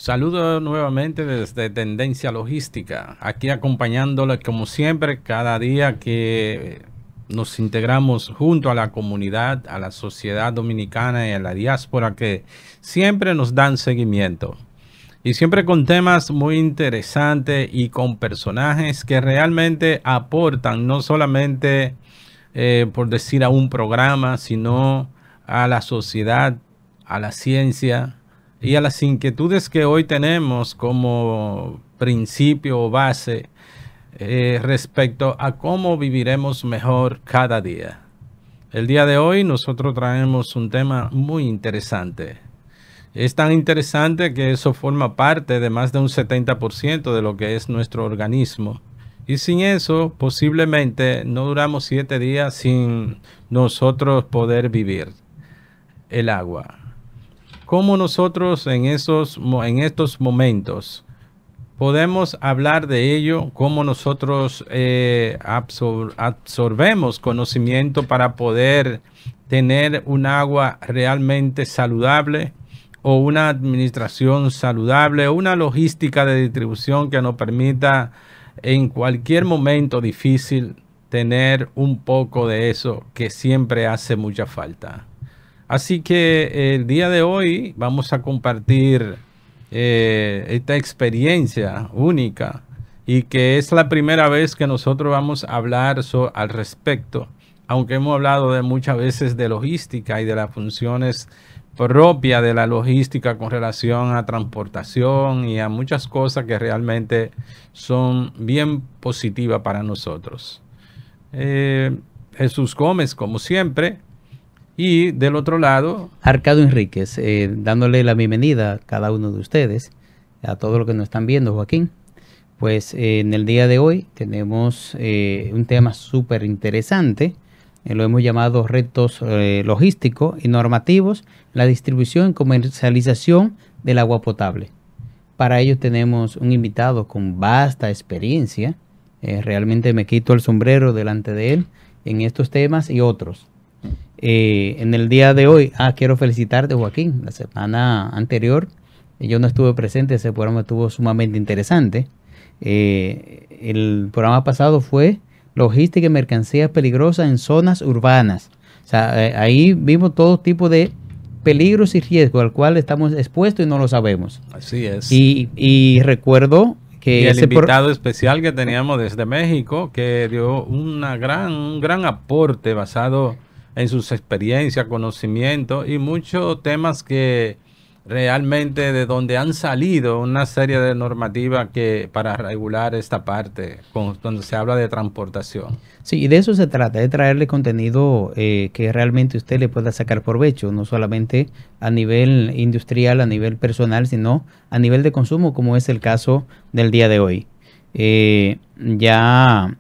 Saludo nuevamente desde Tendencia Logística, aquí acompañándole como siempre cada día que nos integramos junto a la comunidad, a la sociedad dominicana y a la diáspora que siempre nos dan seguimiento. Y siempre con temas muy interesantes y con personajes que realmente aportan no solamente por decir a un programa, sino a la sociedad, a la ciencia y a las inquietudes que hoy tenemos como principio o base respecto a cómo viviremos mejor cada día. El día de hoy nosotros traemos un tema muy interesante. Es tan interesante que eso forma parte de más de un 70% de lo que es nuestro organismo. Y sin eso, posiblemente no duramos 7 días sin nosotros poder vivir. El agua. ¿Cómo nosotros en estos momentos podemos hablar de ello? ¿Cómo nosotros absorbemos conocimiento para poder tener un agua realmente saludable? O una administración saludable, o una logística de distribución que nos permita en cualquier momento difícil tener un poco de eso que siempre hace mucha falta. Así que el día de hoy vamos a compartir esta experiencia única y que es la primera vez que nosotros vamos a hablar al respecto, aunque hemos hablado de muchas veces de logística y de las funciones propia de la logística con relación a transportación y a muchas cosas que realmente son bien positivas para nosotros. Jesús Gómez, como siempre, y del otro lado, Arcado Enríquez, dándole la bienvenida a cada uno de ustedes, a todos los que nos están viendo, Joaquín. Pues en el día de hoy tenemos un tema súper interesante. Lo hemos llamado retos logísticos y normativos, la distribución y comercialización del agua potable. Para ello tenemos un invitado con vasta experiencia. Realmente me quito el sombrero delante de él en estos temas y otros. En el día de hoy, quiero felicitarte, Joaquín. La semana anterior yo no estuve presente, ese programa estuvo sumamente interesante. El programa pasado fue logística y mercancías peligrosas en zonas urbanas. O sea, ahí vimos todo tipo de peligros y riesgos al cual estamos expuestos y no lo sabemos. Así es. Y recuerdo que y el invitado especial que teníamos desde México, que dio un gran aporte basado en sus experiencias, conocimientos y muchos temas que realmente de donde han salido una serie de normativas que para regular esta parte cuando se habla de transportación. Sí, y de eso se trata, de traerle contenido que realmente usted le pueda sacar provecho, no solamente a nivel industrial, a nivel personal, sino a nivel de consumo, como es el caso del día de hoy. Ya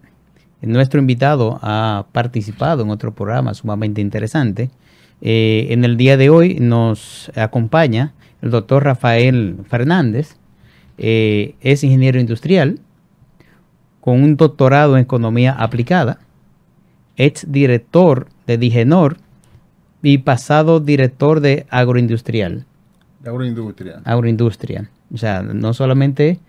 nuestro invitado ha participado en otro programa sumamente interesante. En el día de hoy nos acompaña el doctor Rafael Fernández. Es ingeniero industrial con un doctorado en economía aplicada, ex director de Digenor y pasado director de Agroindustrial. Agroindustria. O sea, no solamente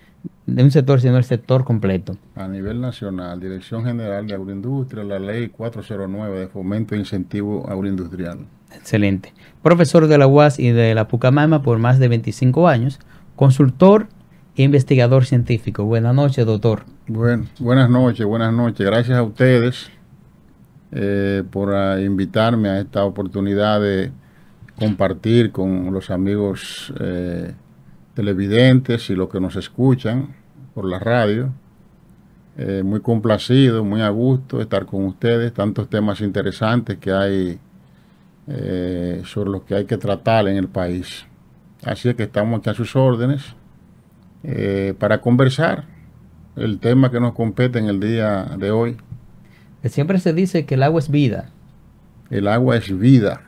de un sector, sino el sector completo. A nivel nacional, Dirección General de Agroindustria, la Ley 409 de Fomento e Incentivo Agroindustrial. Excelente. Profesor de la UAS y de la Pucamaima por más de 25 años, consultor e investigador científico. Buenas noches, doctor. Buenas noches. Gracias a ustedes por invitarme a esta oportunidad de compartir con los amigos televidentes y los que nos escuchan por la radio. Muy complacido, muy a gusto estar con ustedes, tantos temas interesantes que hay sobre los que hay que tratar en el país. Así es que estamos aquí a sus órdenes para conversar el tema que nos compete en el día de hoy. Siempre se dice que el agua es vida. El agua es vida.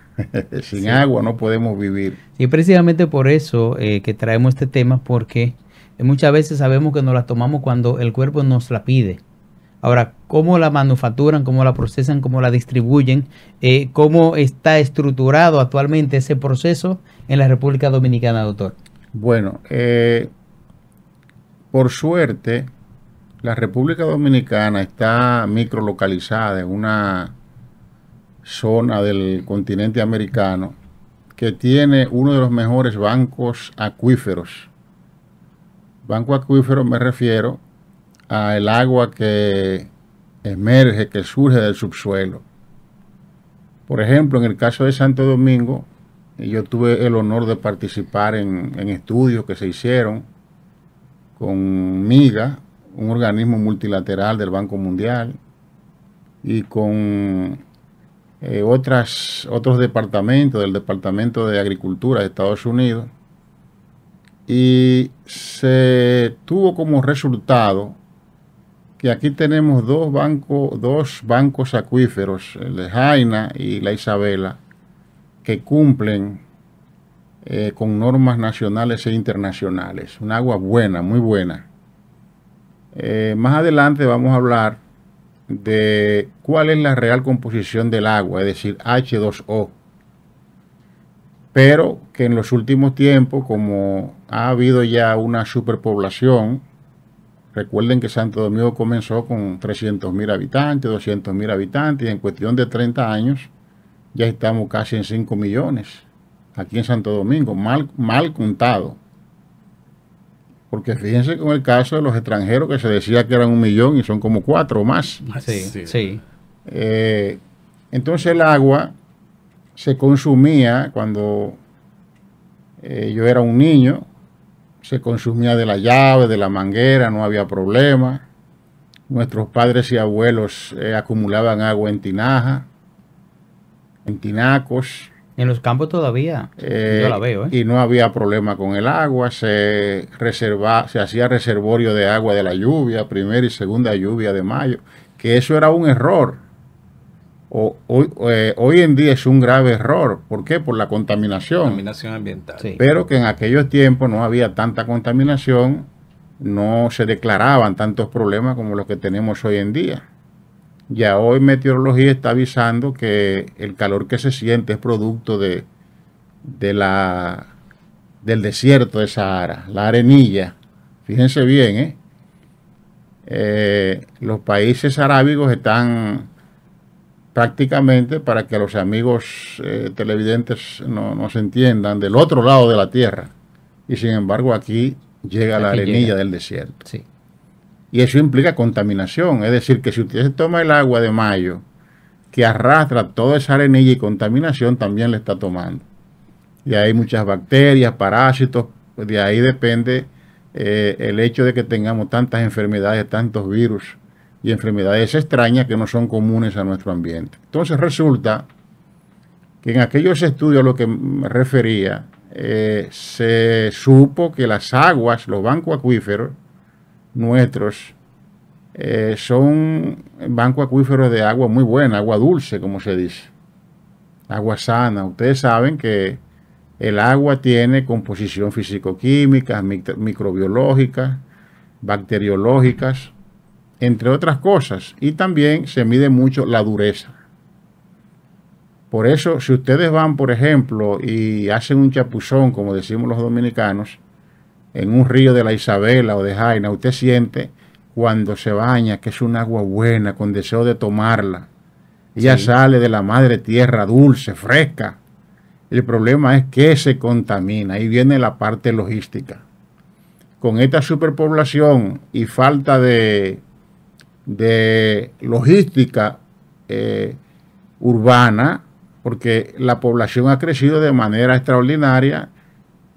Sin agua no podemos vivir. Y precisamente por eso que traemos este tema, porque muchas veces sabemos que nos la tomamos cuando el cuerpo nos la pide. Ahora, ¿cómo la manufacturan, cómo la procesan, cómo la distribuyen? ¿Cómo está estructurado actualmente ese proceso en la República Dominicana, doctor? Bueno, por suerte, la República Dominicana está microlocalizada en una zona del continente americano que tiene uno de los mejores bancos acuíferos. Banco acuífero me refiero al agua que emerge, que surge del subsuelo. Por ejemplo, en el caso de Santo Domingo, yo tuve el honor de participar en estudios que se hicieron con MIGA, un organismo multilateral del Banco Mundial, y con otros departamentos, del Departamento de Agricultura de Estados Unidos, y se tuvo como resultado que aquí tenemos dos bancos acuíferos, el de Jaina y la Isabela, que cumplen con normas nacionales e internacionales. Un agua buena, muy buena. Más adelante vamos a hablar de cuál es la real composición del agua, es decir, H2O. Pero que en los últimos tiempos, como ha habido ya una superpoblación, recuerden que Santo Domingo comenzó con 300.000 habitantes, 200.000 habitantes, y en cuestión de 30 años ya estamos casi en 5 millones aquí en Santo Domingo, mal contado. Porque fíjense con el caso de los extranjeros, que se decía que eran 1 millón y son como 4 o más. Sí. Entonces el agua se consumía cuando yo era un niño, se consumía de la llave, de la manguera, no había problema. Nuestros padres y abuelos acumulaban agua en tinaja, en tinacos. En los campos todavía, yo la veo. Y no había problema con el agua, se hacía reservorio de agua de la lluvia, primera y segunda lluvia de mayo, que eso era un error. Hoy en día es un grave error. ¿Por qué? Por la contaminación. Contaminación ambiental. Sí. Pero que en aquellos tiempos no había tanta contaminación, no se declaraban tantos problemas como los que tenemos hoy en día. Ya hoy meteorología está avisando que el calor que se siente es producto del desierto de Sahara, la arenilla. Fíjense bien, los países arábigos están prácticamente, para que los amigos televidentes no se entiendan, del otro lado de la tierra. Y sin embargo aquí llega la arenilla del desierto. Sí. Y eso implica contaminación. Es decir, que si usted se toma el agua de mayo, que arrastra toda esa arenilla y contaminación, también le está tomando. Y hay muchas bacterias, parásitos. Pues de ahí depende el hecho de que tengamos tantas enfermedades, tantos virus y enfermedades extrañas que no son comunes a nuestro ambiente. Entonces resulta que en aquellos estudios a los que me refería, se supo que las aguas, los bancos acuíferos nuestros, son bancos acuíferos de agua muy buena, agua dulce, como se dice, agua sana. Ustedes saben que el agua tiene composición físico-química, microbiológica, bacteriológicas, entre otras cosas, y también se mide mucho la dureza. Por eso, si ustedes van, por ejemplo, y hacen un chapuzón, como decimos los dominicanos, en un río de la Isabela o de Jaina, usted siente cuando se baña que es un agua buena, con deseo de tomarla. Ella sale de la madre tierra, dulce, fresca. El problema es que se contamina. Ahí viene la parte logística. Con esta superpoblación y falta de logística urbana, porque la población ha crecido de manera extraordinaria,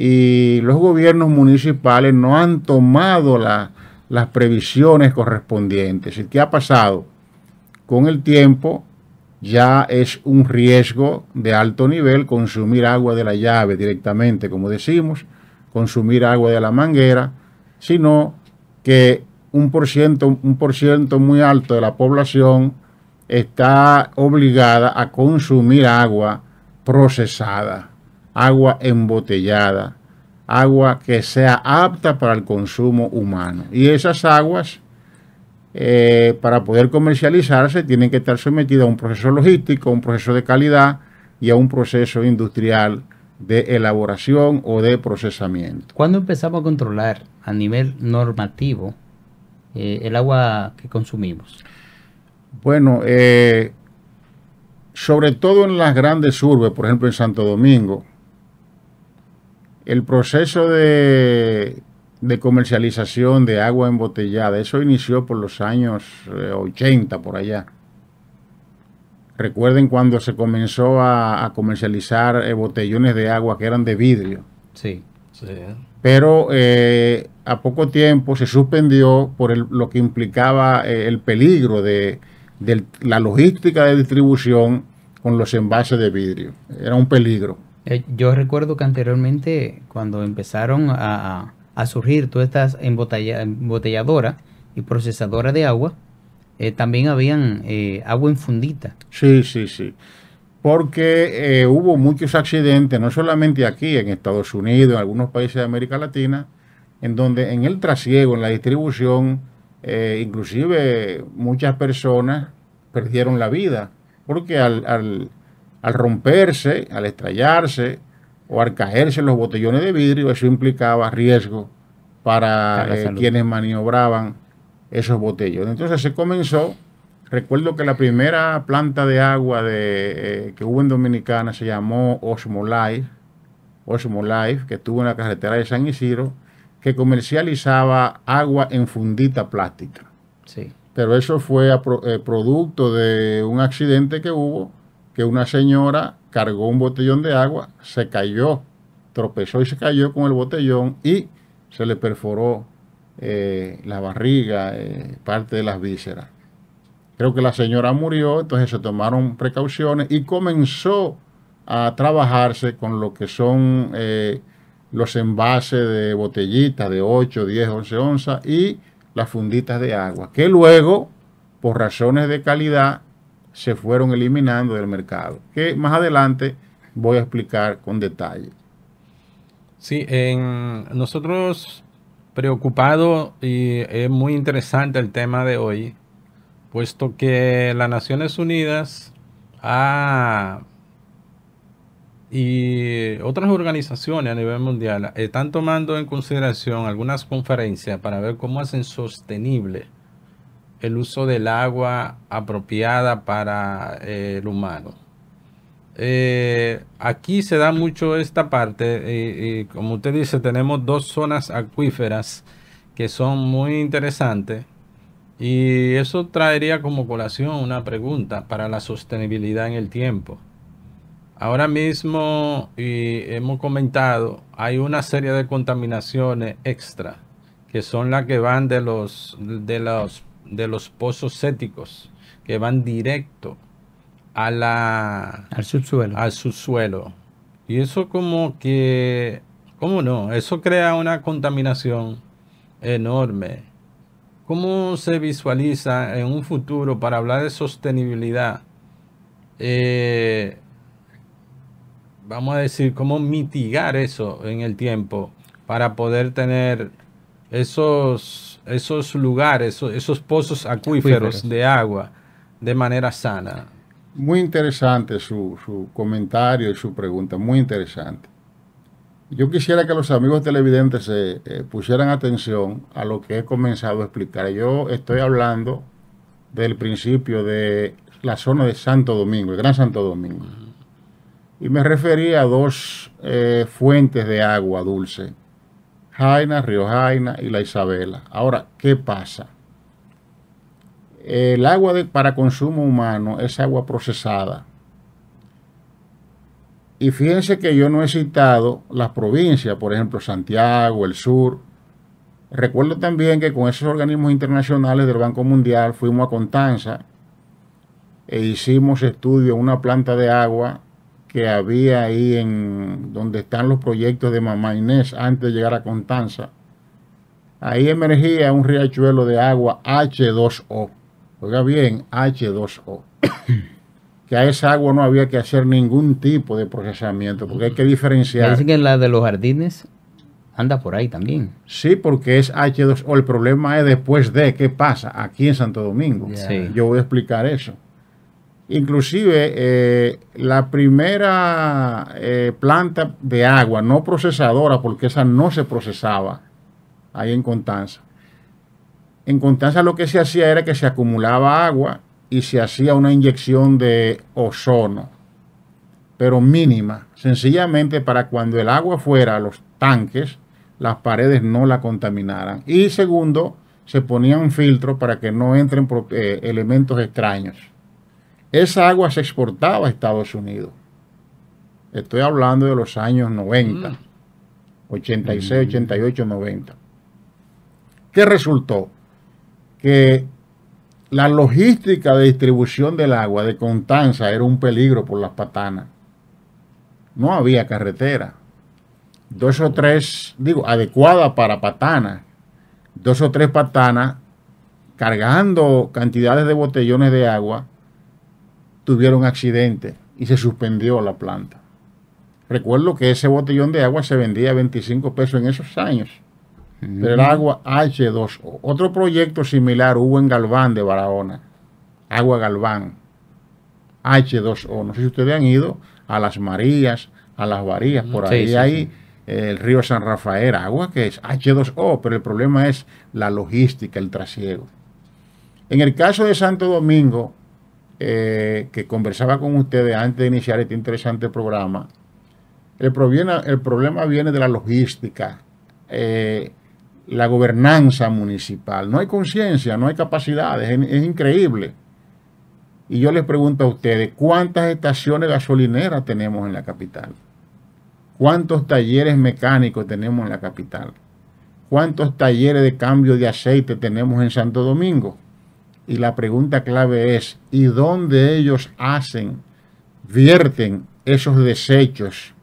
y los gobiernos municipales no han tomado las previsiones correspondientes. ¿Y qué ha pasado? Con el tiempo ya es un riesgo de alto nivel consumir agua de la llave directamente, como decimos, consumir agua de la manguera, sino que un por ciento muy alto de la población está obligada a consumir agua procesada, agua embotellada, agua que sea apta para el consumo humano. Y esas aguas, para poder comercializarse, tienen que estar sometidas a un proceso logístico, a un proceso de calidad y a un proceso industrial de elaboración o de procesamiento. ¿Cuándo empezamos a controlar a nivel normativo el agua que consumimos? Bueno, sobre todo en las grandes urbes, por ejemplo en Santo Domingo, el proceso de comercialización de agua embotellada, eso inició por los años 80, por allá. Recuerden cuando se comenzó a comercializar botellones de agua que eran de vidrio. Sí. Sí. Pero a poco tiempo se suspendió por lo que implicaba el peligro de la logística de distribución con los envases de vidrio. Era un peligro. Yo recuerdo que anteriormente, cuando empezaron a surgir todas estas embotelladoras y procesadoras de agua, también habían agua infundita. Sí, sí, sí. Porque hubo muchos accidentes, no solamente aquí, en Estados Unidos, en algunos países de América Latina, en donde en el trasiego, en la distribución, inclusive muchas personas perdieron la vida, porque al romperse, al estrellarse o al caerse los botellones de vidrio, eso implicaba riesgo para quienes maniobraban esos botellones. Entonces se comenzó. Recuerdo que la primera planta de agua que hubo en Dominicana se llamó Osmo Life, que estuvo en la carretera de San Isidro, que comercializaba agua en fundita plástica. Sí. Pero eso fue producto de un accidente que hubo, que una señora cargó un botellón de agua, se cayó, tropezó y se cayó con el botellón y se le perforó la barriga, parte de las vísceras. Creo que la señora murió, entonces se tomaron precauciones y comenzó a trabajarse con lo que son los envases de botellitas de 8, 10, 11 onzas y las funditas de agua, que luego, por razones de calidad, se fueron eliminando del mercado, que más adelante voy a explicar con detalle. Sí, nosotros preocupados, y es muy interesante el tema de hoy, puesto que las Naciones Unidas y otras organizaciones a nivel mundial están tomando en consideración algunas conferencias para ver cómo hacen sostenible el uso del agua apropiada para el humano. Aquí se da mucho esta parte, y como usted dice, tenemos dos zonas acuíferas que son muy interesantes. Y eso traería como colación una pregunta para la sostenibilidad en el tiempo. Ahora mismo, y hemos comentado, hay una serie de contaminaciones extra que son las que van de los pozos sépticos, que van directo al subsuelo. Y eso como que, ¿cómo no? Eso crea una contaminación enorme. ¿Cómo se visualiza en un futuro para hablar de sostenibilidad? Vamos a decir, cómo mitigar eso en el tiempo para poder tener esos lugares, esos pozos acuíferos de agua de manera sana. Muy interesante su comentario y su pregunta, muy interesante. Yo quisiera que los amigos televidentes se pusieran atención a lo que he comenzado a explicar. Yo estoy hablando del principio de la zona de Santo Domingo, el Gran Santo Domingo. Y me refería a dos fuentes de agua dulce, Jaina, Río Jaina y la Isabela. Ahora, ¿qué pasa? El agua para consumo humano es agua procesada. Y fíjense que yo no he citado las provincias, por ejemplo, Santiago, el sur. Recuerdo también que con esos organismos internacionales del Banco Mundial fuimos a Constanza e hicimos estudio en una planta de agua que había ahí en donde están los proyectos de Mamá Inés antes de llegar a Constanza. Ahí emergía un riachuelo de agua H2O. Oiga bien, H2O. Que a esa agua no había que hacer ningún tipo de procesamiento, porque hay que diferenciar. Dicen que la de los jardines anda por ahí también. Sí, porque es H2O. El problema es después de qué pasa aquí en Santo Domingo. Sí. Yo voy a explicar eso. Inclusive la primera planta de agua no procesadora, porque esa no se procesaba ahí en Constanza. En Constanza lo que se hacía era que se acumulaba agua y se hacía una inyección de ozono, pero mínima, sencillamente para cuando el agua fuera a los tanques, las paredes no la contaminaran. Y segundo, se ponía un filtro para que no entren elementos extraños. Esa agua se exportaba a Estados Unidos. Estoy hablando de los años 90, 86, 88, 90. ¿Qué resultó? Que la logística de distribución del agua de Constanza era un peligro por las patanas. No había carretera. Dos o tres, adecuada para patanas. 2 o 3 patanas cargando cantidades de botellones de agua tuvieron accidente y se suspendió la planta. Recuerdo que ese botellón de agua se vendía a 25 pesos en esos años. Pero el agua H2O. Otro proyecto similar hubo en Galván de Barahona. Agua Galván. H2O. No sé si ustedes han ido a Las Marías, a Las Varías. Por ahí hay el río San Rafael. Agua que es H2O. Pero el problema es la logística, el trasiego. En el caso de Santo Domingo, que conversaba con ustedes antes de iniciar este interesante programa, el problema viene de la logística. La gobernanza municipal. No hay conciencia, no hay capacidades, es increíble. Y yo les pregunto a ustedes, ¿cuántas estaciones gasolineras tenemos en la capital? ¿Cuántos talleres mecánicos tenemos en la capital? ¿Cuántos talleres de cambio de aceite tenemos en Santo Domingo? Y la pregunta clave es, ¿y dónde ellos vierten esos desechos?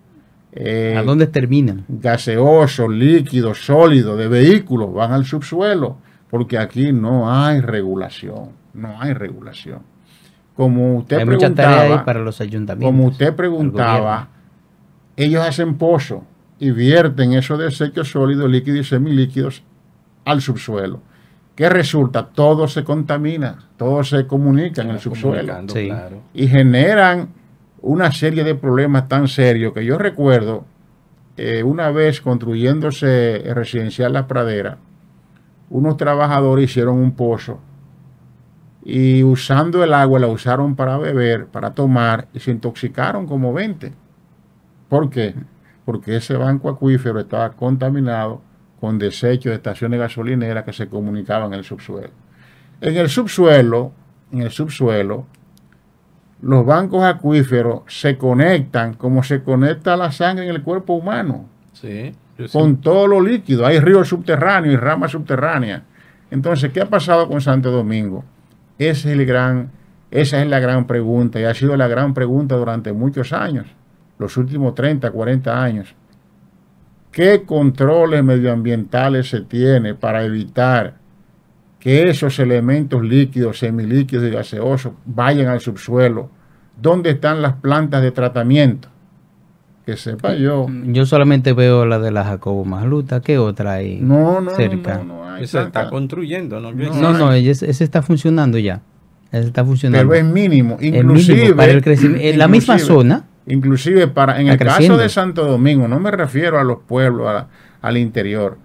¿A dónde terminan? Gaseosos, líquidos, sólidos, de vehículos, van al subsuelo, porque aquí no hay regulación, no hay regulación. Como usted hay preguntaba, mucha tarea ahí para los ayuntamientos. Como usted preguntaba, ellos hacen pozos y vierten esos desechos sólidos, líquidos y semilíquidos al subsuelo. ¿Qué resulta? Todo se contamina, todo se comunica en el subsuelo. Sí. Claro. Y generan una serie de problemas tan serios que yo recuerdo una vez construyéndose el residencial La Pradera, unos trabajadores hicieron un pozo y usando el agua la usaron para beber, para tomar, y se intoxicaron como 20. ¿Por qué? Porque ese banco acuífero estaba contaminado con desechos de estaciones gasolineras que se comunicaban en el subsuelo. En el subsuelo, los bancos acuíferos se conectan como se conecta la sangre en el cuerpo humano. Sí, con todo lo líquido. Hay ríos subterráneos y ramas subterráneas. Entonces, ¿qué ha pasado con Santo Domingo? Esa es la gran pregunta, y ha sido la gran pregunta durante muchos años, los últimos 30, 40 años. ¿Qué controles medioambientales se tiene para evitar que esos elementos líquidos, semilíquidos y gaseosos vayan al subsuelo? ¿Dónde están las plantas de tratamiento? Que sepa yo. Yo solamente veo la de la Jacobo Magluta. ¿Qué otra hay cerca? No hay. Se está construyendo, ¿no? No, ese está funcionando ya. Ese está funcionando. Pero es mínimo. Inclusive, para el crecimiento. En la misma zona. Inclusive en el caso de Santo Domingo, no me refiero a los pueblos, al interior.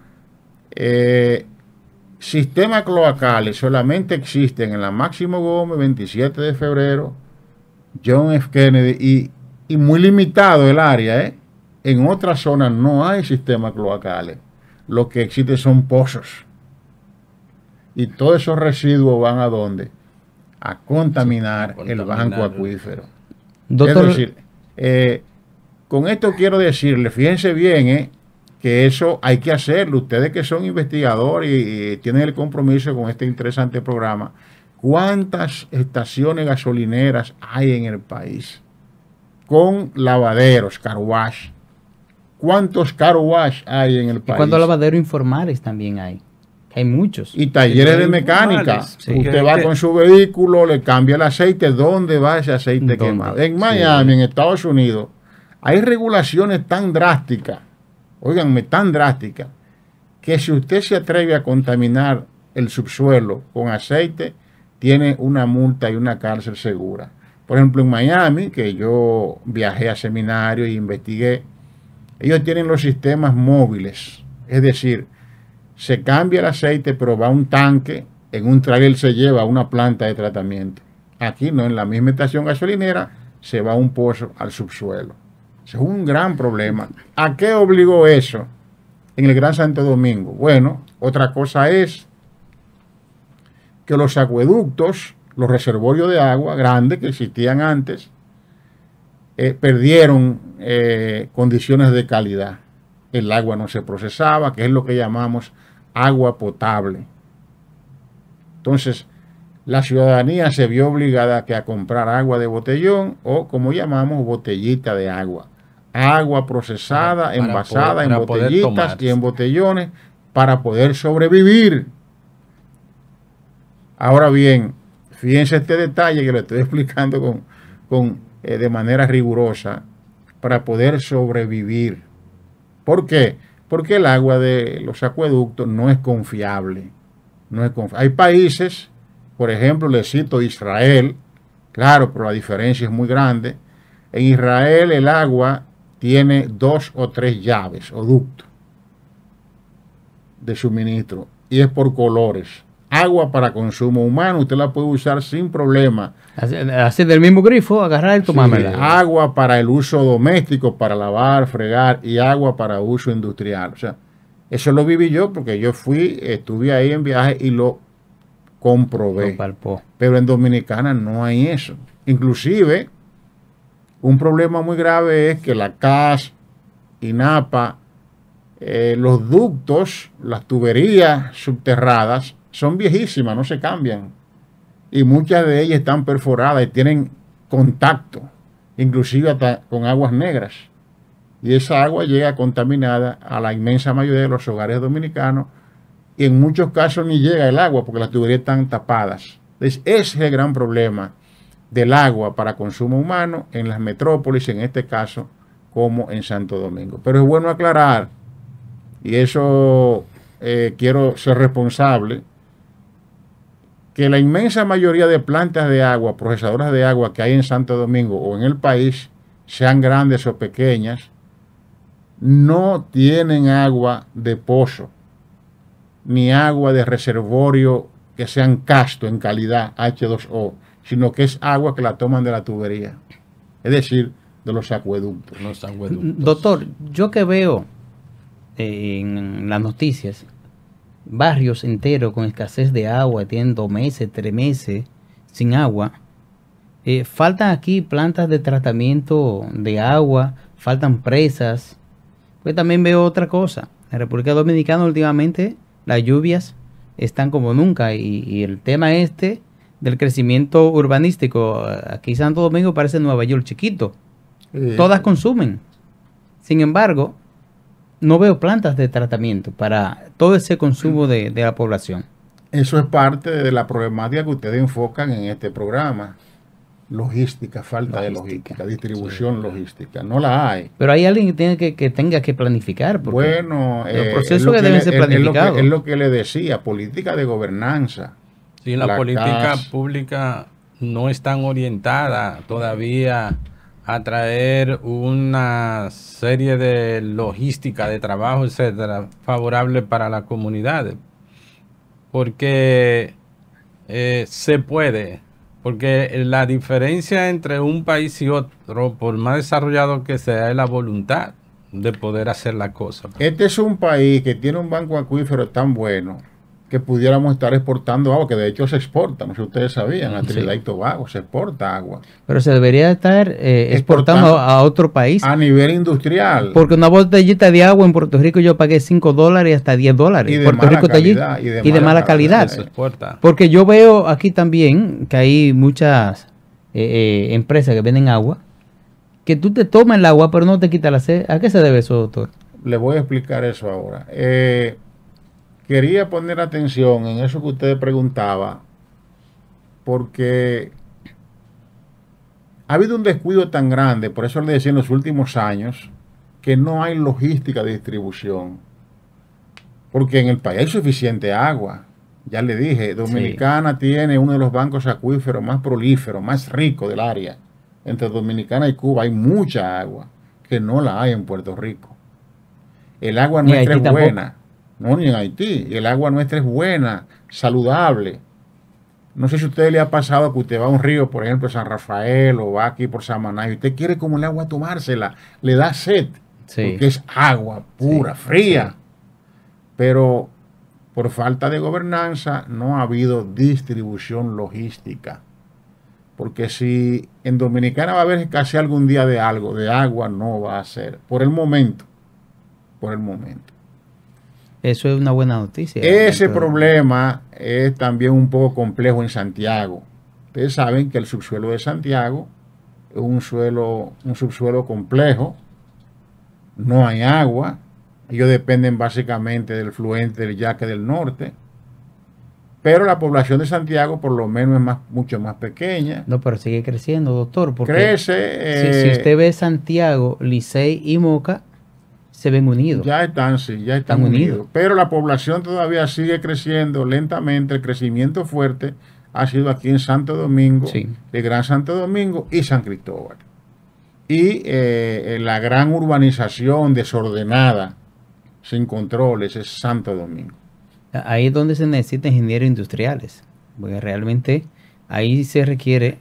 Sistemas cloacales solamente existen en la Máximo Gómez, 27 de febrero, John F. Kennedy y muy limitado el área. En otras zonas no hay sistemas cloacales. Lo que existe son pozos. Y todos esos residuos van ¿a dónde? A contaminar el banco acuífero. Doctor, es decir, con esto quiero decirle, fíjense bien, que eso hay que hacerlo. Ustedes que son investigadores y tienen el compromiso con este interesante programa, ¿cuántas estaciones gasolineras hay en el país? Con lavaderos, car wash. ¿Cuántos car wash hay en el país? ¿Y cuántos lavaderos informales también hay? Hay muchos. Y talleres de mecánica. Sí. Usted va con su vehículo, le cambia el aceite. ¿Dónde va ese aceite quemado? En Miami, en Estados Unidos, hay regulaciones tan drásticas, óiganme, tan drásticas, que si usted se atreve a contaminar el subsuelo con aceite, tiene una multa y una cárcel segura. Por ejemplo, en Miami, que yo viajé a seminarios e investigué, ellos tienen los sistemas móviles. Es decir, se cambia el aceite, pero va a un tanque, en un trailer se lleva a una planta de tratamiento. Aquí no, en la misma estación gasolinera se va a un pozo al subsuelo. Ese es un gran problema. ¿A qué obligó eso en el Gran Santo Domingo? Bueno, otra cosa es que los acueductos, los reservorios de agua grandes que existían antes, perdieron condiciones de calidad. El agua no se procesaba, que es lo que llamamos agua potable. Entonces, la ciudadanía se vio obligada a comprar agua de botellón o, como llamamos, botellita de agua. Agua procesada, envasada en botellitas y en botellones para poder sobrevivir. Ahora bien, fíjense este detalle que lo estoy explicando de manera rigurosa para poder sobrevivir. ¿Por qué? Porque el agua de los acueductos no es confiable. Hay países, por ejemplo, le cito Israel, claro, pero la diferencia es muy grande. En Israel el agua tiene 2 o 3 llaves o ductos de suministro y es por colores. Agua para consumo humano, usted la puede usar sin problema. Hacer del mismo grifo, agarrar y tomármela. Sí, agua para el uso doméstico, para lavar, fregar, y agua para uso industrial. O sea, eso lo viví yo porque yo estuve ahí en viaje y lo comprobé. Pero en Dominicana no hay eso. Inclusive, un problema muy grave es que la CAS, INAPA, los ductos, las tuberías subterradas, son viejísimas, no se cambian. Y muchas de ellas están perforadas y tienen contacto, inclusive hasta con aguas negras. Y esa agua llega contaminada a la inmensa mayoría de los hogares dominicanos y en muchos casos ni llega el agua porque las tuberías están tapadas. Entonces, ese es el gran problema del agua para consumo humano en las metrópolis, en este caso, como en Santo Domingo. Pero es bueno aclarar, y eso quiero ser responsable, que la inmensa mayoría de plantas de agua, procesadoras de agua que hay en Santo Domingo o en el país, sean grandes o pequeñas, no tienen agua de pozo, ni agua de reservorio que sean casto en calidad H2O, sino que es agua que la toman de la tubería, es decir, de los acueductos. Doctor, yo que veo en las noticias barrios enteros con escasez de agua, tienen 2 meses, 3 meses sin agua. Faltan aquí plantas de tratamiento de agua, faltan presas. Pues también veo otra cosa. En República Dominicana últimamente las lluvias están como nunca y el tema del crecimiento urbanístico, aquí Santo Domingo parece Nueva York chiquito. Todas consumen. Sin embargo, no veo plantas de tratamiento para todo ese consumo de la población. Eso es parte de la problemática que ustedes enfocan en este programa. Logística, falta de logística, distribución logística. No la hay. Pero hay alguien que tenga que planificar. Bueno, los procesos que deben ser planificados. Es lo que le decía, política de gobernanza. Sí, la política pública no están orientada todavía a traer una serie de logística, de trabajo, etcétera, favorable para la comunidad. Porque se puede. Porque la diferencia entre un país y otro, por más desarrollado que sea, es la voluntad de poder hacer la cosa. Este es un país que tiene un banco acuífero tan bueno que pudiéramos estar exportando agua, que de hecho se exporta, no sé si ustedes sabían, a Trinidad y Tobago se exporta agua. Pero se debería estar exportando a otro país. A nivel industrial. Porque una botellita de agua en Puerto Rico yo pagué $5 y hasta $10. Y de Puerto mala Rico calidad, está allí. Y de mala calidad. Se exporta. Porque yo veo aquí también que hay muchas empresas que venden agua, que tú te tomas el agua pero no te quita la sed. ¿A qué se debe eso, doctor? Le voy a explicar eso ahora. Quería poner atención en eso que usted preguntaba, porque ha habido un descuido tan grande, por eso le decía en los últimos años, que no hay logística de distribución, porque en el país hay suficiente agua, Ya le dije, Dominicana tiene uno de los bancos acuíferos más prolíferos, más ricos del área. Entre Dominicana y Cuba hay mucha agua que no la hay en Puerto Rico. El agua nuestra es buena, no ni en Haití. El agua nuestra es buena, saludable. No sé si a usted le ha pasado que usted va a un río, por ejemplo, San Rafael, o va aquí por Samaná, y usted quiere como el agua tomársela, le da sed, porque es agua pura, fría. Pero por falta de gobernanza no ha habido distribución logística. Porque si en Dominicana va a haber casi algún día de algo, de agua no va a ser, por el momento. Por el momento. Eso es una buena noticia. Ese problema es también un poco complejo en Santiago. Ustedes saben que el subsuelo de Santiago es un subsuelo complejo. No hay agua. Ellos dependen básicamente del fluente del Yaque del Norte. Pero la población de Santiago por lo menos es mucho más pequeña. No, pero sigue creciendo, doctor. Porque crece. Si usted ve Santiago, Licey y Moca, se ven unidos. Ya están unidos. Pero la población todavía sigue creciendo lentamente. El crecimiento fuerte ha sido aquí en Santo Domingo, el Gran Santo Domingo y San Cristóbal. Y la gran urbanización desordenada, sin controles, es Santo Domingo. Ahí es donde se necesitan ingenieros industriales, porque realmente ahí se requiere,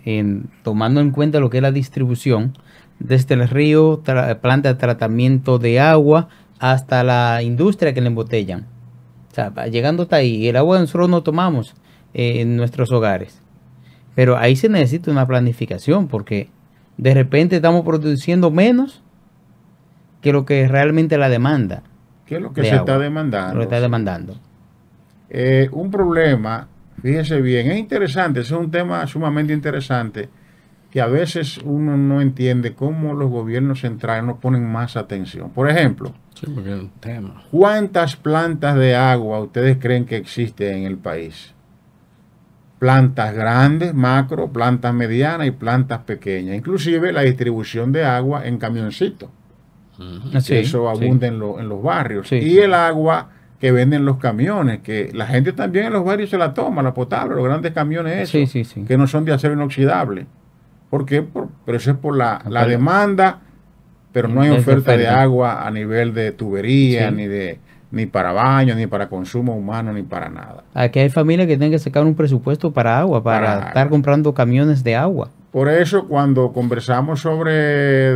tomando en cuenta lo que es la distribución, desde el río, planta de tratamiento de agua, hasta la industria que le embotellan. O sea, llegando hasta ahí, el agua nosotros no tomamos en nuestros hogares. Pero ahí se necesita una planificación, porque de repente estamos produciendo menos que lo que es realmente la demanda. ¿Qué es lo que se está demandando? Lo que está demandando. Un problema, fíjese bien, es interesante, es un tema sumamente interesante, que a veces uno no entiende cómo los gobiernos centrales no ponen más atención. Por ejemplo, ¿cuántas plantas de agua ustedes creen que existen en el país? Plantas grandes, macro, plantas medianas y plantas pequeñas. Inclusive la distribución de agua en camioncitos. Eso abunda en los barrios. Y el agua que venden los camiones, que la gente también en los barrios se la toma, la potable, los grandes camiones esos, que no son de acero inoxidable. ¿Por qué? Pero eso es por la demanda, pero no hay oferta de agua a nivel de tubería, ni para baño, ni para consumo humano, ni para nada. Aquí hay familias que tienen que sacar un presupuesto para agua, para estar comprando camiones de agua. Por eso, cuando conversamos sobre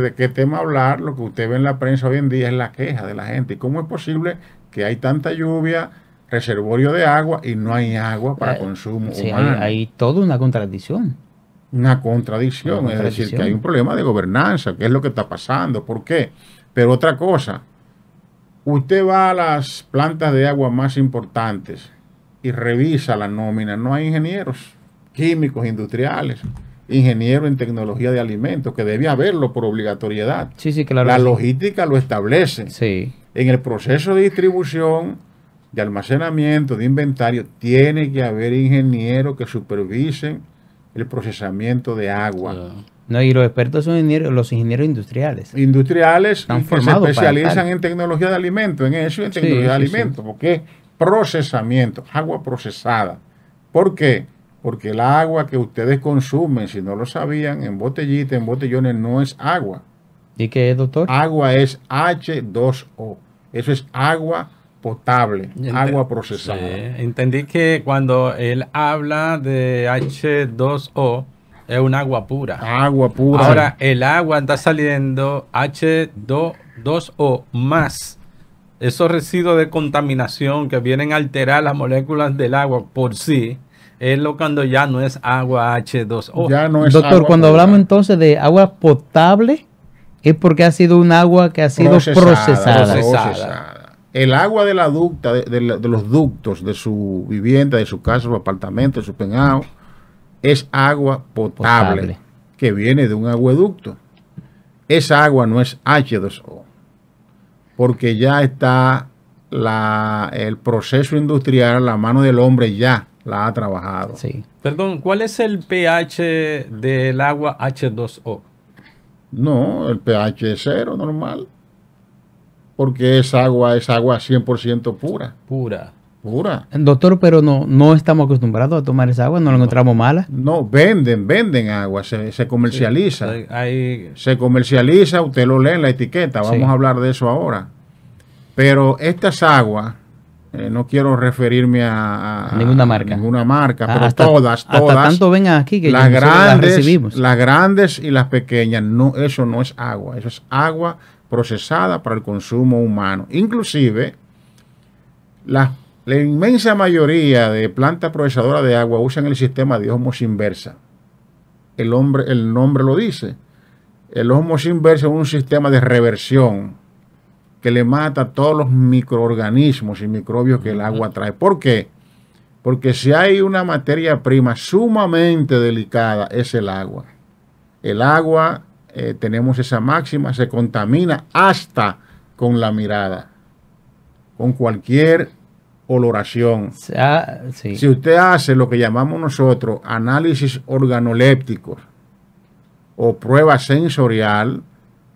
de qué tema hablar, lo que usted ve en la prensa hoy en día es la queja de la gente. ¿Y cómo es posible que hay tanta lluvia, reservorio de agua, y no hay agua para consumo humano? Hay toda una contradicción. Una contradicción, es decir, que hay un problema de gobernanza, que es lo que está pasando. ¿Por qué? Pero otra cosa, usted va a las plantas de agua más importantes y revisa la nómina, no hay ingenieros químicos industriales, ingenieros en tecnología de alimentos, que debe haberlo por obligatoriedad. Claro. La logística lo establece. En el proceso de distribución, de almacenamiento, de inventario, tiene que haber ingenieros que supervisen el procesamiento de agua. No, y los expertos son los ingenieros industriales. Industriales que se especializan en tecnología de alimentos, en eso y en tecnología de alimentos, porque es procesamiento, agua procesada. ¿Por qué? Porque el agua que ustedes consumen, si no lo sabían, en botellita, en botellones, no es agua. ¿Y qué es, doctor? Agua es H2O. Eso es agua potable, agua procesada. Entendí que cuando él habla de H2O, es un agua pura. Agua pura. Ahora, el agua está saliendo H2O más esos residuos de contaminación que vienen a alterar las moléculas del agua por sí. Es lo cuando ya no es agua H2O. Ya no es doctor, agua cuando potable. hablamos entonces de agua potable, es porque ha sido un agua que ha sido procesada. El agua de la ducta, de los ductos de su vivienda, de su casa, su apartamento, de su penado, es agua potable, que viene de un acueducto. Esa agua no es H2O, porque ya está el proceso industrial, la mano del hombre ya la ha trabajado. Perdón, ¿cuál es el pH del agua H2O? No, el pH es 0, normal. Porque es agua 100% pura. pura. Doctor, pero no estamos acostumbrados a tomar esa agua, no la encontramos mala. No, venden agua, se comercializa. Hay, Se comercializa, usted lo lee en la etiqueta, vamos Sí. a hablar de eso ahora. Pero estas aguas, no quiero referirme a Ninguna marca. ninguna marca, Ah, pero hasta todas, tanto vengan aquí que las nosotros grandes, las grandes y las pequeñas, no, eso no es agua, eso es agua procesada para el consumo humano. Inclusive, la inmensa mayoría de plantas procesadoras de agua usan el sistema de ósmosis inversa. El nombre lo dice. El ósmosis inversa es un sistema de reversión que le mata todos los microorganismos y microbios que el agua trae. ¿Por qué? Porque si hay una materia prima sumamente delicada, es el agua. El agua, tenemos esa máxima, se contamina hasta con la mirada, con cualquier oloración. Sí. Si usted hace lo que llamamos nosotros análisis organolépticos o prueba sensorial,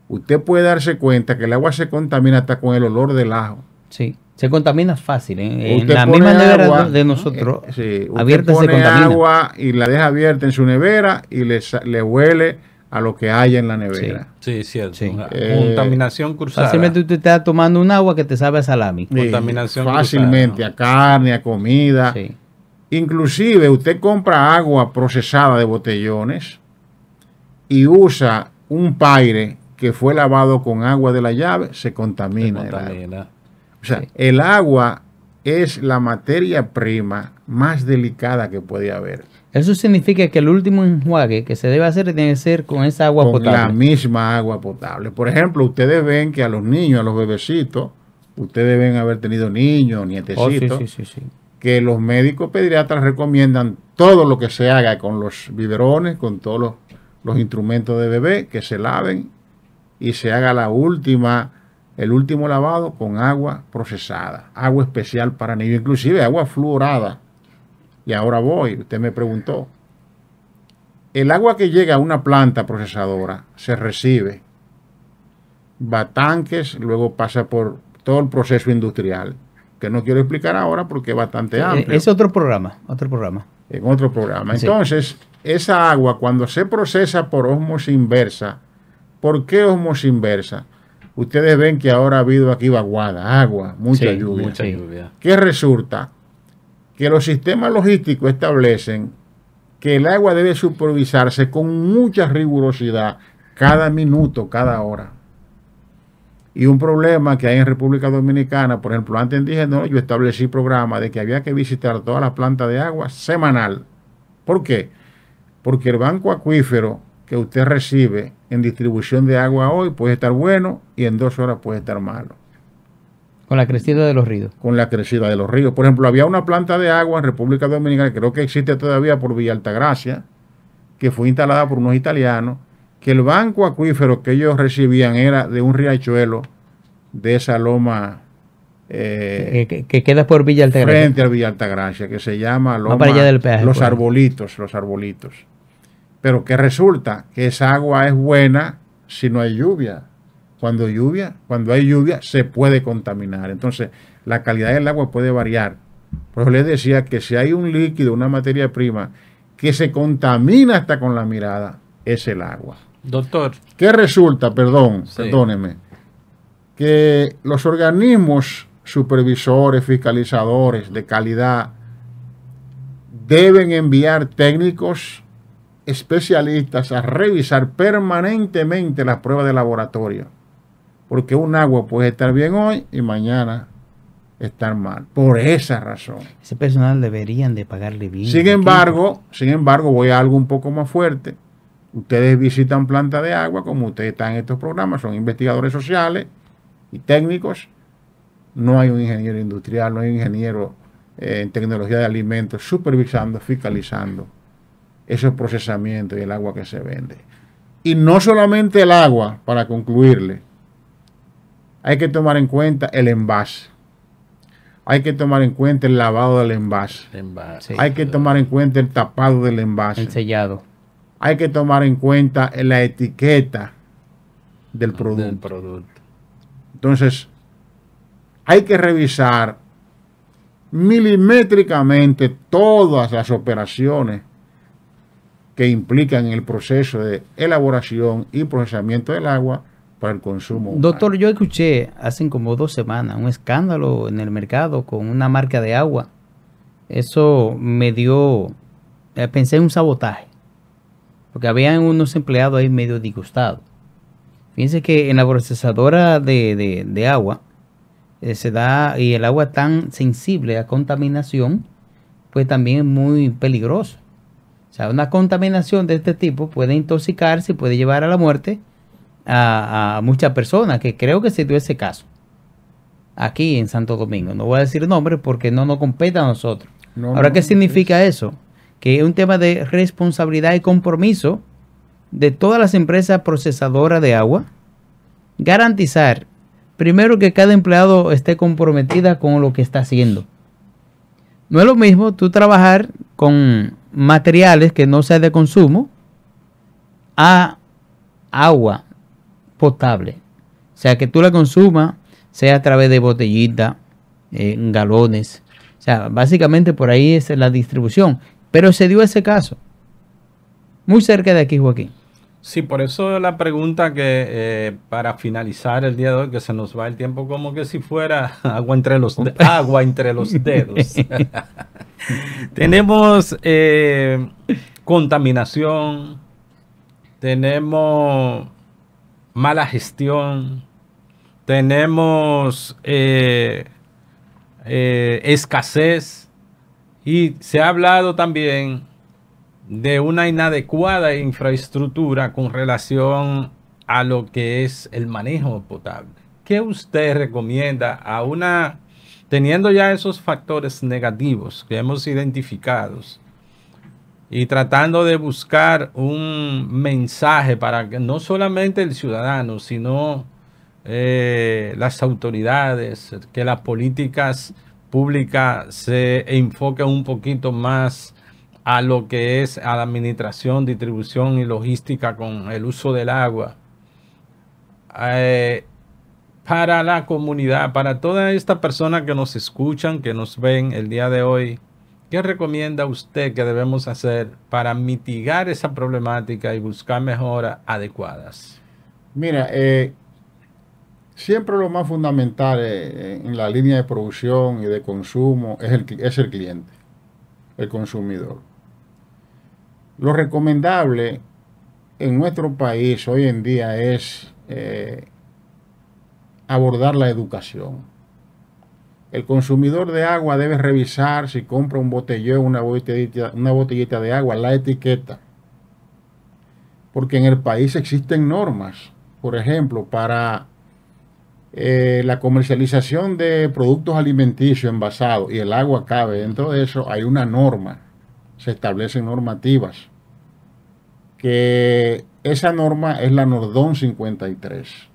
usted puede darse cuenta que el agua se contamina hasta con el olor del ajo. Sí, se contamina fácil. En Usted la pone misma nevera agua, de nosotros, sí, usted abierta se pone contamina. agua y la deja abierta en su nevera y le huele a lo que hay en la nevera. sí, cierto. Sí. Contaminación cruzada. Fácilmente usted está tomando un agua que te sabe a salami. Sí, Contaminación fácilmente, cruzada. a carne, a comida. Sí. Inclusive usted compra agua procesada de botellones y usa un paire que fue lavado con agua de la llave, se contamina. el agua. O sea, Sí. el agua es la materia prima más delicada que puede haber. Eso significa que el último enjuague que se debe hacer tiene que ser con esa agua Con potable. la misma agua potable. Por ejemplo, ustedes ven que a los niños, a los bebecitos, ustedes deben haber tenido niños, Oh, sí, nietecitos, sí. que los médicos pediatras recomiendan todo lo que se haga con los biberones, con todos los instrumentos de bebé, que se laven y se haga el último lavado con agua procesada, agua especial para niños, inclusive agua fluorada. Y ahora usted me preguntó, el agua que llega a una planta procesadora se recibe, va a tanques, luego pasa por todo el proceso industrial, que no quiero explicar ahora porque es bastante amplio. Es otro programa. En otro programa. Sí. Entonces, esa agua cuando se procesa por ósmosis inversa, ¿por qué ósmosis inversa? Ustedes ven que ahora ha habido aquí vaguada, agua, mucha Sí, lluvia. Mucha Sí. lluvia. ¿Qué resulta? Que los sistemas logísticos establecen que el agua debe supervisarse con mucha rigurosidad cada minuto, cada hora. Y un problema que hay en República Dominicana, por ejemplo, antes dije, no, yo establecí programa de que había que visitar todas las plantas de agua semanal. ¿Por qué? Porque el banco acuífero que usted recibe en distribución de agua hoy puede estar bueno y en 2 horas puede estar malo. Con la crecida de los ríos. Con la crecida de los ríos. Por ejemplo, había una planta de agua en República Dominicana, creo que existe todavía por Villa Altagracia, que fue instalada por unos italianos, que el banco acuífero que ellos recibían era de un riachuelo de esa loma Que queda por Villa Altagracia. frente al Villa Altagracia, que se llama loma, para allá del peaje, los pues. arbolitos. Pero que resulta que esa agua es buena si no hay lluvia. Cuando hay lluvia, se puede contaminar. Entonces, la calidad del agua puede variar. Por eso les decía que si hay un líquido, una materia prima, que se contamina hasta con la mirada, es el agua. Doctor, ¿Qué resulta? Sí. Perdóneme. Que los organismos supervisores, fiscalizadores de calidad deben enviar técnicos especialistas a revisar permanentemente las pruebas de laboratorio. Porque un agua puede estar bien hoy y mañana estar mal. Por esa razón. Ese personal deberían de pagarle bien. Sin embargo, voy a algo un poco más fuerte. Ustedes visitan plantas de agua, como ustedes están en estos programas, son investigadores sociales y técnicos. No hay un ingeniero industrial, no hay un ingeniero en tecnología de alimentos supervisando, fiscalizando esos procesamientos y el agua que se vende. Y no solamente el agua, para concluirle, hay que tomar en cuenta el envase. Hay que tomar en cuenta el lavado del envase. envase. Hay que tomar en cuenta el tapado del envase. El sellado. Hay que tomar en cuenta la etiqueta del producto. Entonces, hay que revisar milimétricamente todas las operaciones que implican el proceso de elaboración y procesamiento del agua para el consumo humano. Doctor, yo escuché hace como 2 semanas un escándalo en el mercado con una marca de agua. Eso me dio, pensé en un sabotaje, porque habían unos empleados ahí medio disgustados. Fíjense que en la procesadora de agua se da, y el agua tan sensible a contaminación, pues también es muy peligroso. O sea, una contaminación de este tipo puede intoxicarse y puede llevar a la muerte a muchas personas, que creo que se dio ese caso aquí en Santo Domingo. No voy a decir nombre porque no nos compete a nosotros. Ahora, ¿qué significa eso? Que es un tema de responsabilidad y compromiso de todas las empresas procesadoras de agua, garantizar primero que cada empleado esté comprometida con lo que está haciendo. No es lo mismo tú trabajar con materiales que no sean de consumo a agua potable. O sea, que tú la consumas, sea a través de botellitas, galones. O sea, básicamente por ahí es la distribución. Pero se dio ese caso. Muy cerca de aquí, Joaquín. Sí, por eso la pregunta que para finalizar el día de hoy, que se nos va el tiempo como que si fuera agua entre los dedos. Tenemos contaminación, tenemos mala gestión, tenemos escasez, y se ha hablado también de una inadecuada infraestructura con relación a lo que es el manejo potable. ¿Qué usted recomienda teniendo ya esos factores negativos que hemos identificado y tratando de buscar un mensaje para que no solamente el ciudadano, sino las autoridades, que las políticas públicas se enfoquen un poquito más a lo que es a la administración, distribución y logística con el uso del agua, para la comunidad, para todas estas personas que nos escuchan, que nos ven el día de hoy? ¿Qué recomienda usted que debemos hacer para mitigar esa problemática y buscar mejoras adecuadas? Mira, siempre lo más fundamental en la línea de producción y de consumo es el cliente, el consumidor. Lo recomendable en nuestro país hoy en día es abordar la educación. El consumidor de agua debe revisar, si compra un botellón, una botellita de agua, la etiqueta. Porque en el país existen normas. Por ejemplo, para la comercialización de productos alimenticios envasados, y el agua cabe dentro de eso, hay una norma. Se establecen normativas. Que esa norma es la Nordón 53.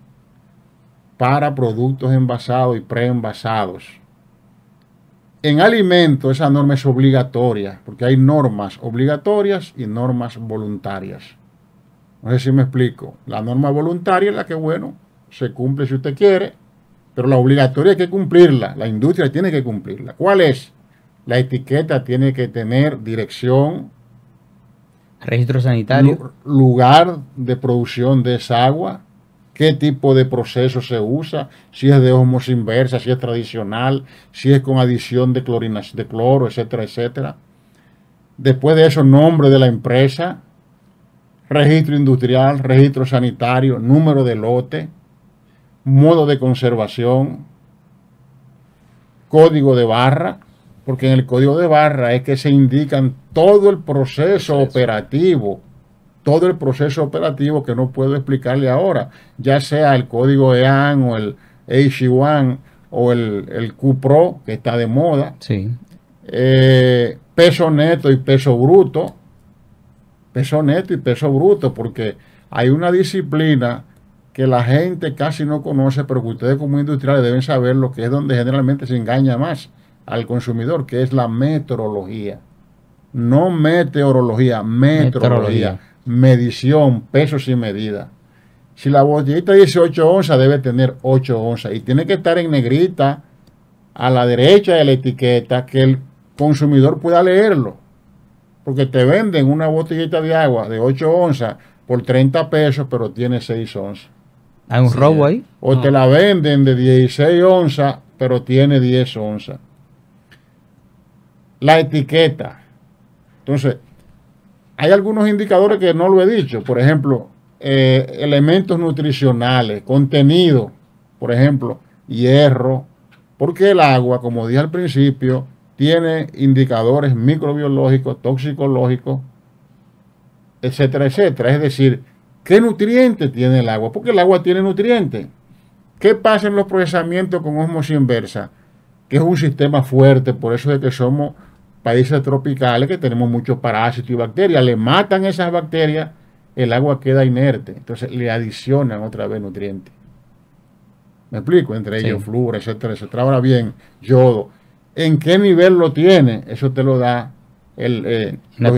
Para productos envasados y preenvasados. En alimentos esa norma es obligatoria, porque hay normas obligatorias y normas voluntarias. No sé si me explico. La norma voluntaria es la que, bueno, se cumple si usted quiere, pero la obligatoria hay que cumplirla. La industria tiene que cumplirla. ¿Cuál es? La etiqueta tiene que tener dirección, registro sanitario, lugar de producción de esa agua, qué tipo de proceso se usa, si es de osmosis inversa, si es tradicional, si es con adición de cloro, etcétera, etcétera. Después de eso, nombre de la empresa, registro industrial, registro sanitario, número de lote, modo de conservación, código de barra, porque en el código de barra es que se indican todo el proceso operativo, todo el proceso operativo que no puedo explicarle ahora, ya sea el código EAN o el HE1 o el QPRO, que está de moda. Sí. Peso neto y peso bruto, porque hay una disciplina que la gente casi no conoce, pero que ustedes como industriales deben saber, lo que es donde generalmente se engaña más al consumidor, que es la metrología. No meteorología, metrología. Medición, pesos y medidas. Si la botellita dice 8 onzas, debe tener 8 onzas. Y tiene que estar en negrita a la derecha de la etiqueta que el consumidor pueda leerlo. Porque te venden una botellita de agua de 8 onzas por 30 pesos, pero tiene 6 onzas. Hay un robo ahí. O te la venden de 16 onzas, pero tiene 10 onzas. La etiqueta. Entonces, hay algunos indicadores que no lo he dicho. Por ejemplo, elementos nutricionales, contenido, por ejemplo, hierro, porque el agua, como dije al principio, tiene indicadores microbiológicos, toxicológicos, etcétera, etcétera. Es decir, ¿qué nutrientes tiene el agua? Porque el agua tiene nutrientes. ¿Qué pasa en los procesamientos con ósmosis inversa? Que es un sistema fuerte, por eso es que somos países tropicales, que tenemos muchos parásitos y bacterias. Le matan esas bacterias, el agua queda inerte. Entonces le adicionan otra vez nutrientes. ¿Me explico? Entre ellos flúor, etcétera, etcétera. Ahora bien, yodo. ¿En qué nivel lo tiene? Eso te lo da la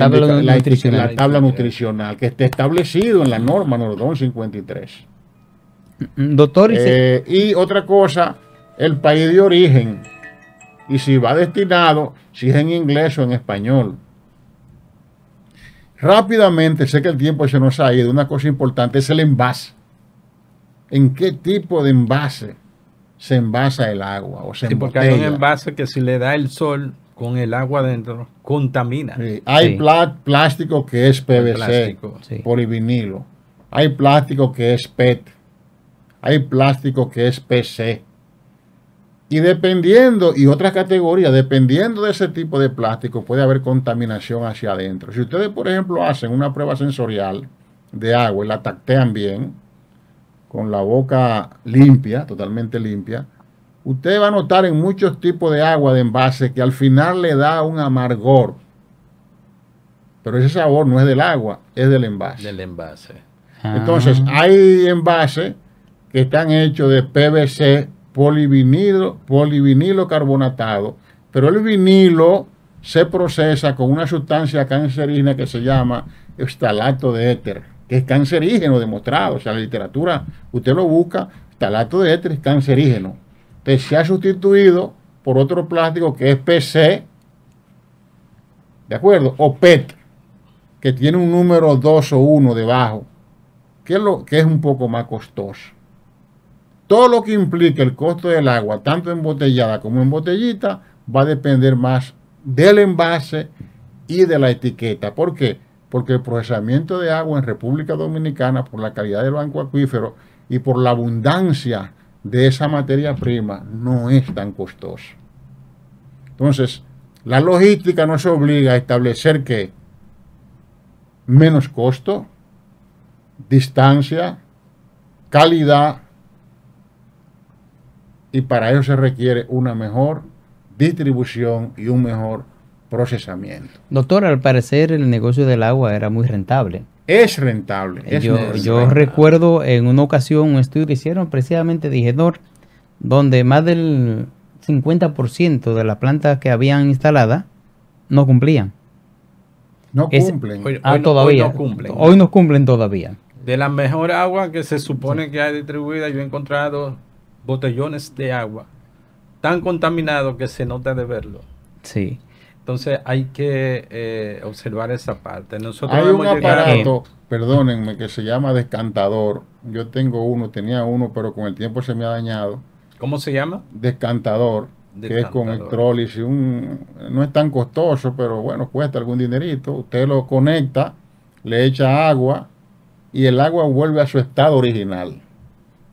tabla nutricional, que esté establecido en la norma Nordón 53. Doctor, y otra cosa, el país de origen. Y si va destinado, si es en inglés o en español. Rápidamente, sé que el tiempo se nos ha ido. Una cosa importante es el envase. ¿En qué tipo de envase se envasa el agua? O se porque hay un envase que si le da el sol con el agua dentro, contamina. Sí. Hay plástico que es PVC, polivinilo. Hay plástico que es PET. Hay plástico que es PC. Y dependiendo, y otras categorías, dependiendo de ese tipo de plástico, puede haber contaminación hacia adentro. Si ustedes, por ejemplo, hacen una prueba sensorial de agua y la tactean bien, con la boca limpia, totalmente limpia, usted va a notar en muchos tipos de agua de envase que al final le da un amargor. Pero ese sabor no es del agua, es del envase. Del envase. Entonces, hay envases que están hechos de PVC, polivinilo carbonatado, pero el vinilo se procesa con una sustancia cancerígena que se llama estalato de éter, que es cancerígeno demostrado. O sea, la literatura, usted lo busca, estalato de éter es cancerígeno. Entonces se ha sustituido por otro plástico que es PC, ¿de acuerdo? O PET, que tiene un número 2 o 1 debajo, que es un poco más costoso. Todo lo que implique el costo del agua, tanto embotellada como en botellita, va a depender más del envase y de la etiqueta. ¿Por qué? Porque el procesamiento de agua en República Dominicana, por la calidad del banco acuífero y por la abundancia de esa materia prima, no es tan costoso. Entonces, la logística nos obliga a establecer que menos costo, distancia, calidad, y para eso se requiere una mejor distribución y un mejor procesamiento. Doctor, al parecer el negocio del agua era muy rentable. Es rentable. Yo recuerdo en una ocasión un estudio que hicieron precisamente de Igenor, donde más del 50% de las plantas que habían instaladas no cumplían. No cumplen. Todavía. Hoy no cumplen. Hoy no cumplen todavía. De la mejor agua que se supone que hay distribuida, yo he encontrado botellones de agua tan contaminados que se nota de verlo. Sí. Entonces hay que observar esa parte. Nosotros hay un aparato, perdónenme, que se llama descantador. Yo tenía uno, pero con el tiempo se me ha dañado. ¿Cómo se llama? Descantador, que es con electrólisis. No es tan costoso, pero bueno, cuesta algún dinerito. Usted lo conecta, le echa agua y el agua vuelve a su estado original.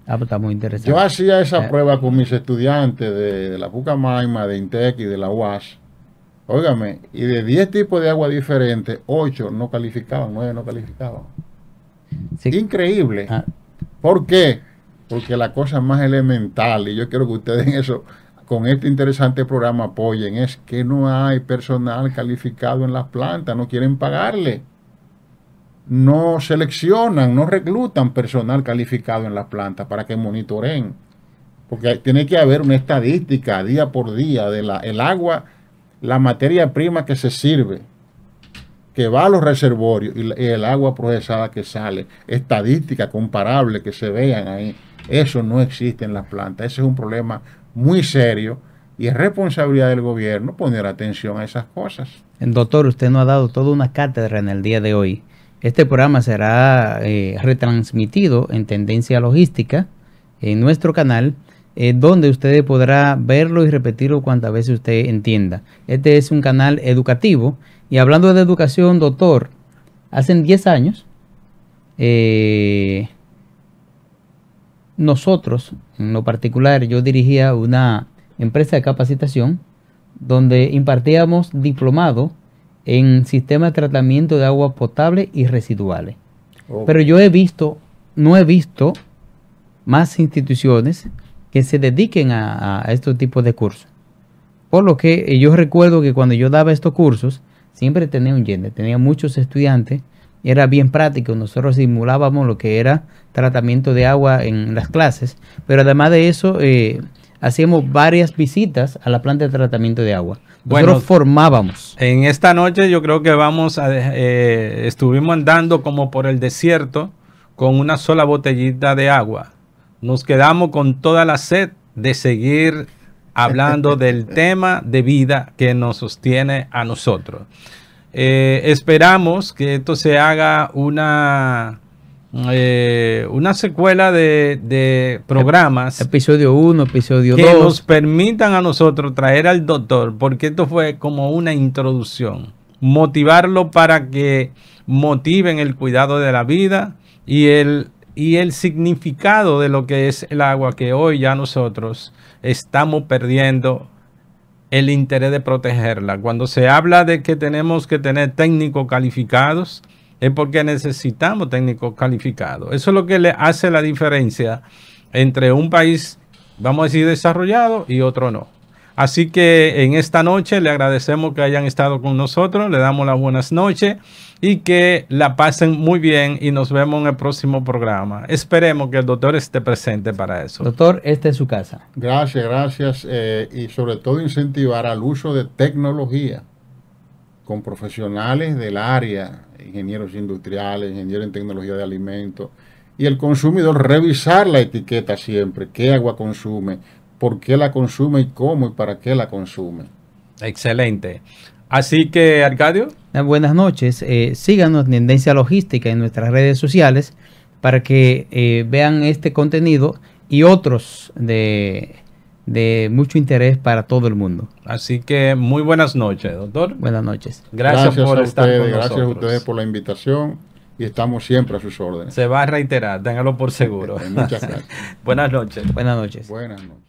Pues está muy interesante. Yo hacía esa prueba con mis estudiantes de la Pucamaima, de INTEC y de la UAS. Óigame, y de 10 tipos de agua diferentes, 8 no calificaban, 9 no calificaban. Sí. Increíble. ¿Por qué? Porque la cosa más elemental, y yo quiero que ustedes en eso, con este interesante programa apoyen, es que no hay personal calificado en las plantas, no quieren pagarle. No seleccionan, no reclutan personal calificado en las plantas para que monitoreen. Porque tiene que haber una estadística día por día de el agua, la materia prima que se sirve, que va a los reservorios y el agua procesada que sale. Estadística comparable que se vean ahí. Eso no existe en las plantas. Ese es un problema muy serio Y es responsabilidad del gobierno poner atención a esas cosas. Doctor, usted nos ha dado toda una cátedra en el día de hoy. Este programa será retransmitido en Tendencia Logística en nuestro canal, donde usted podrá verlo y repetirlo cuantas veces usted entienda. Este es un canal educativo. Y hablando de educación, doctor, hace 10 años, nosotros, en lo particular, yo dirigía una empresa de capacitación donde impartíamos diplomado en sistema de tratamiento de agua potable y residuales. Pero yo no he visto más instituciones que se dediquen a estos tipos de cursos. Por lo que yo recuerdo que cuando yo daba estos cursos, siempre tenía un lleno, tenía muchos estudiantes, era bien práctico, nosotros simulábamos lo que era tratamiento de agua en las clases, pero además de eso, hacíamos varias visitas a la planta de tratamiento de agua. Nosotros formábamos. En esta noche yo creo que estuvimos andando como por el desierto con una sola botellita de agua. Nos quedamos con toda la sed de seguir hablando del tema de vida que nos sostiene a nosotros. Esperamos que esto se haga una secuela de programas. Episodio 1, episodio 2. Que nos permitan a nosotros traer al doctor, porque esto fue como una introducción. Motivarlo para que motiven el cuidado de la vida y el significado de lo que es el agua, que hoy ya nosotros estamos perdiendo el interés de protegerla. Cuando se habla de que tenemos que tener técnicos calificados, es porque necesitamos técnicos calificados. Eso es lo que le hace la diferencia entre un país, vamos a decir, desarrollado y otro no. Así que en esta noche le agradecemos que hayan estado con nosotros, le damos las buenas noches y que la pasen muy bien y nos vemos en el próximo programa. Esperemos que el doctor esté presente para eso. Doctor, esta es su casa. Gracias, gracias. Y sobre todo incentivar al uso de tecnología con profesionales del área, ingenieros industriales, ingenieros en tecnología de alimentos, y el consumidor revisar la etiqueta siempre, qué agua consume, por qué la consume y cómo y para qué la consume. Excelente. Así que, Arcadio. Buenas noches. Síganos en Tendencia Logística en nuestras redes sociales para que vean este contenido y otros de mucho interés para todo el mundo. Así que muy buenas noches, doctor. Buenas noches. Gracias por estar con nosotros. Gracias a ustedes por la invitación y estamos siempre a sus órdenes. Se va a reiterar, téngalo por seguro. Muchas gracias. Buenas noches. Buenas noches. Buenas noches.